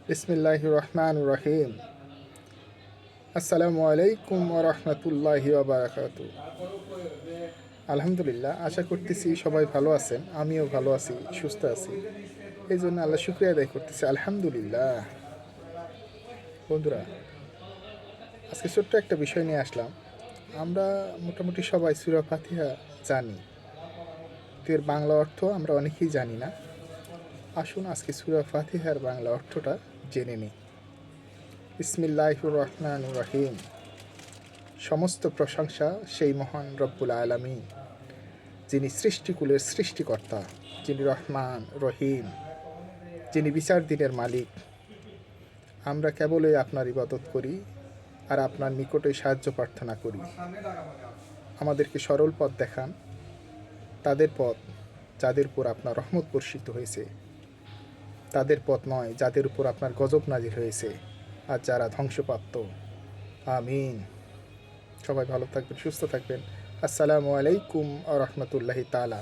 বিসমিল্লাহির রহমানির রহিম। আসসালামু আলাইকুম ওয়া রাহমাতুল্লাহি ওয়া বারাকাতুহু। আলহামদুলিল্লাহ, আশা করতেছি সবাই ভালো আছেন। আমিও ভালো আছি, সুস্থ আছি। এই জন্য আল্লাহ শুকরিয়া আদায় করতেছি, আলহামদুলিল্লাহ। বন্ধুরা, আজকে ছোট্ট একটা বিষয় নিয়ে আসলাম। আমরা মোটামুটি সবাই সূরা ফাতিহা জানি, তো এর বাংলা অর্থ আমরা অনেকেই জানি না। আসুন আজকে সূরা ফাতিহার বাংলা অর্থটা জেনে নিই। বিসমিল্লাহির রহমানির রহিম। সমস্ত প্রশংসা সেই মহান রব্বুল আলামিন, যিনি সৃষ্টিকুলের সৃষ্টিকর্তা, যিনি রহমান রহিম, যিনি বিচার দিনের মালিক। আমরা কেবলই আপনার ইবাদত করি আর আপনার নিকটে সাহায্য প্রার্থনা করি। আমাদেরকে সরল পথ দেখান, তাদের পথ যাদের উপর আপনার রহমত বর্ষিত হয়েছে, তাদের পথ নয় যাদের উপর আপনার গজব নাজির হয়েছে আর যারা ধ্বংসপ্রাপ্ত। আমিন। সবাই ভালো থাকবেন, সুস্থ থাকবেন। আসসালামু আলাইকুম ওয়া রাহমাতুল্লাহি তাআলা।